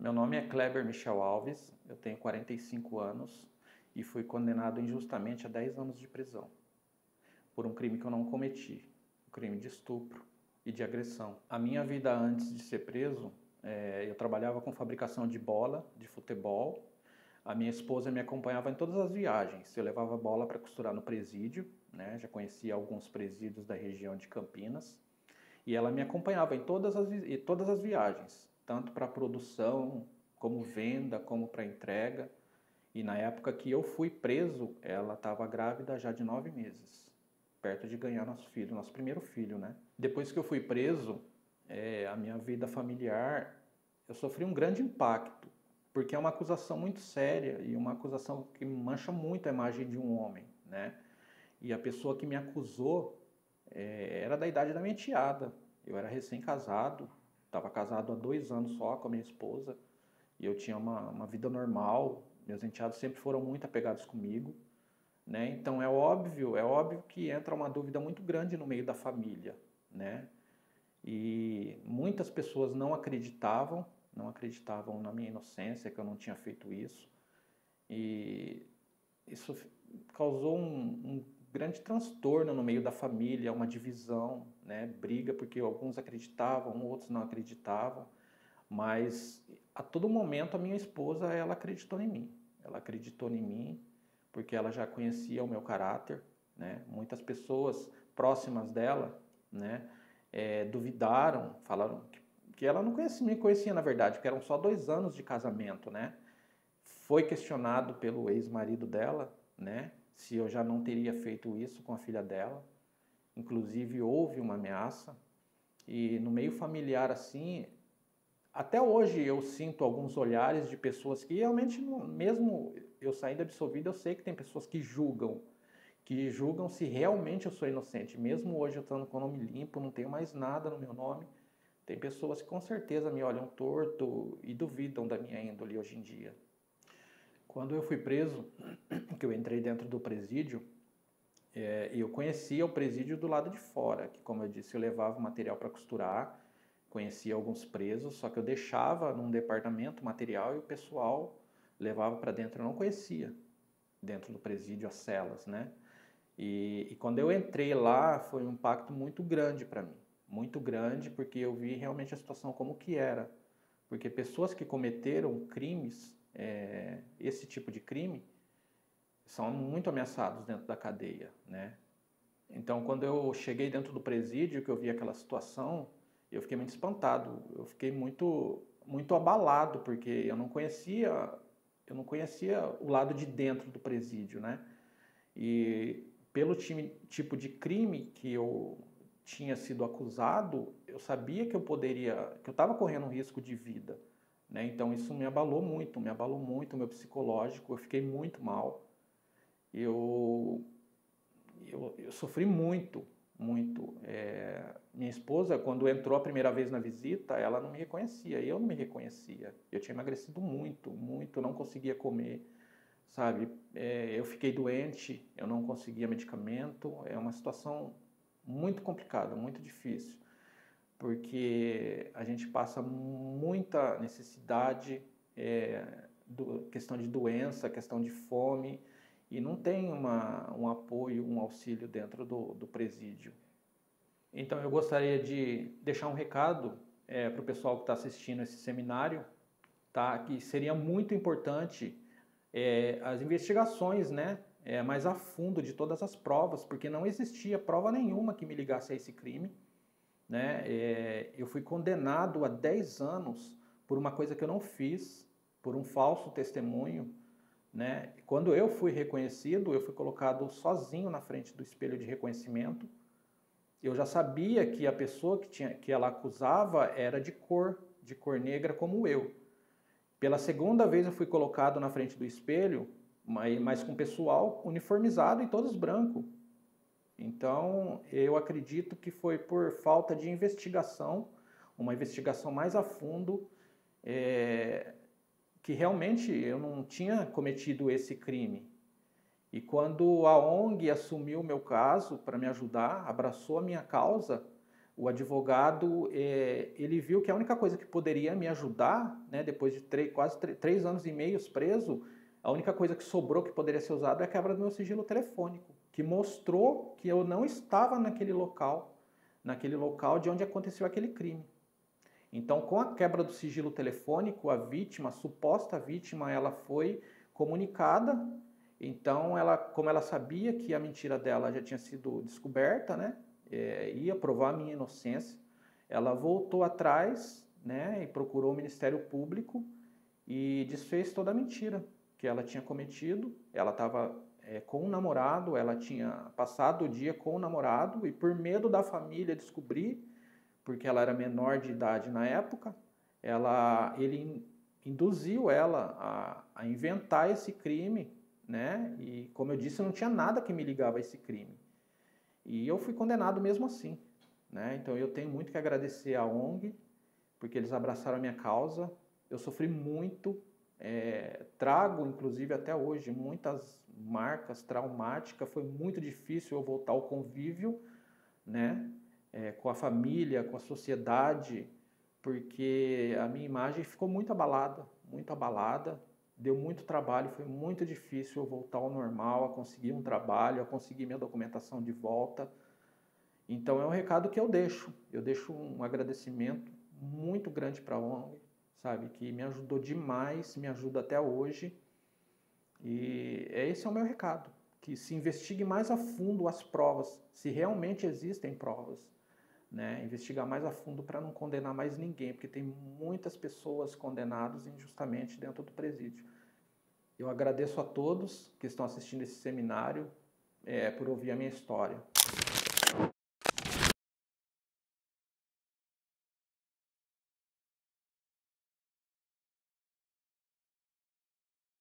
Meu nome é Kleber Michel Alves, eu tenho 45 anos e fui condenado injustamente a 10 anos de prisão por um crime que eu não cometi, um crime de estupro e de agressão. A minha vida antes de ser preso, eu trabalhava com fabricação de bola, de futebol. A minha esposa me acompanhava em todas as viagens. Eu levava bola para costurar no presídio, né? Já conhecia alguns presídios da região de Campinas. E ela me acompanhava em todas as viagens, tanto para produção, como venda, como para entrega. E na época que eu fui preso, ela estava grávida já de 9 meses, perto de ganhar nosso filho, nosso primeiro filho, né? Depois que eu fui preso, a minha vida familiar, eu sofri um grande impacto, porque é uma acusação muito séria e uma acusação que mancha muito a imagem de um homem, né? E a pessoa que me acusou era da idade da minha enteada. Eu era recém-casado, estava casado há 2 anos só com a minha esposa, e eu tinha uma vida normal. Meus enteados sempre foram muito apegados comigo, né? Então é óbvio que entra uma dúvida muito grande no meio da família, né? E muitas pessoas não acreditavam na minha inocência, que eu não tinha feito isso. E isso causou um grande transtorno no meio da família, uma divisão, né? Briga, porque alguns acreditavam, outros não acreditavam. Mas a todo momento a minha esposa, ela acreditou em mim. Ela acreditou em mim porque ela já conhecia o meu caráter, né? Muitas pessoas próximas dela, né, duvidaram, falaram que ela não me conhecia na verdade, porque eram só 2 anos de casamento, né? Foi questionado pelo ex-marido dela, né, se eu já não teria feito isso com a filha dela. Inclusive houve uma ameaça. E no meio familiar assim, até hoje eu sinto alguns olhares de pessoas que realmente, mesmo eu saindo absolvido, eu sei que tem pessoas que julgam se realmente eu sou inocente. Mesmo hoje eu estando com o nome limpo, não tenho mais nada no meu nome, tem pessoas que com certeza me olham torto e duvidam da minha índole hoje em dia. Quando eu fui preso, que eu entrei dentro do presídio, eu conhecia o presídio do lado de fora, que como eu disse, eu levava material para costurar, conhecia alguns presos, só que eu deixava num departamento material e o pessoal levava para dentro. Eu não conhecia dentro do presídio as celas, né? E quando eu entrei lá, foi um impacto muito grande para mim. Muito grande, porque eu vi realmente a situação como que era. Porque pessoas que cometeram crimes, esse tipo de crime, são muito ameaçados dentro da cadeia, né? Então, quando eu cheguei dentro do presídio, que eu vi aquela situação, eu fiquei muito espantado, eu fiquei muito abalado, porque eu não conhecia o lado de dentro do presídio, né? E pelo tipo de crime que eu tinha sido acusado, eu sabia que que eu estava correndo um risco de vida, né? Então isso me abalou muito o meu psicológico, eu fiquei muito mal. Eu eu sofri muito, muito. Minha esposa, quando entrou a primeira vez na visita, ela não me reconhecia, eu não me reconhecia. Eu tinha emagrecido muito, muito, não conseguia comer, sabe? Eu fiquei doente, eu não conseguia medicamento. É uma situação muito complicada, muito difícil, porque a gente passa muita necessidade, questão de doença, questão de fome, e não tem um apoio, um auxílio dentro do presídio. Então eu gostaria de deixar um recado para o pessoal que está assistindo esse seminário, tá? Que seria muito importante as investigações, né? Mais a fundo de todas as provas, porque não existia prova nenhuma que me ligasse a esse crime, né? Eu fui condenado a 10 anos por uma coisa que eu não fiz, por um falso testemunho, né? Quando eu fui reconhecido, eu fui colocado sozinho na frente do espelho de reconhecimento. Eu já sabia que a pessoa que ela acusava era de cor negra como eu. Pela segunda vez eu fui colocado na frente do espelho, mas com pessoal uniformizado e todos brancos. Então, eu acredito que foi por falta de investigação, uma investigação mais a fundo, que realmente eu não tinha cometido esse crime. E quando a ONG assumiu o meu caso para me ajudar, abraçou a minha causa, o advogado, ele viu que a única coisa que poderia me ajudar, né, depois de quase 3 anos e meio preso, a única coisa que sobrou que poderia ser usado é a quebra do meu sigilo telefônico, que mostrou que eu não estava naquele local de onde aconteceu aquele crime. Então, com a quebra do sigilo telefônico, a vítima, a suposta vítima, ela foi comunicada. Então, como ela sabia que a mentira dela já tinha sido descoberta, né, ia provar a minha inocência, ela voltou atrás, né, e procurou o Ministério Público e desfez toda a mentira que ela tinha cometido. Ela estava com um namorado, ela tinha passado o dia com o namorado e, por medo da família descobrir, porque ela era menor de idade na época, ele induziu ela a inventar esse crime, né? E, como eu disse, não tinha nada que me ligava a esse crime. E eu fui condenado mesmo assim, né? Então eu tenho muito que agradecer à ONG, porque eles abraçaram a minha causa. Eu sofri muito, trago inclusive até hoje muitas marcas traumáticas. Foi muito difícil eu voltar ao convívio, né? Com a família, com a sociedade, porque a minha imagem ficou muito abalada, deu muito trabalho, foi muito difícil eu voltar ao normal, a conseguir um trabalho, a conseguir minha documentação de volta. Então é um recado que eu deixo um agradecimento muito grande para a ONG, sabe, que me ajudou demais, me ajuda até hoje, e esse é o meu recado, que se investigue mais a fundo as provas, se realmente existem provas, né? Investigar mais a fundo para não condenar mais ninguém, porque tem muitas pessoas condenadas injustamente dentro do presídio. Eu agradeço a todos que estão assistindo esse seminário por ouvir a minha história.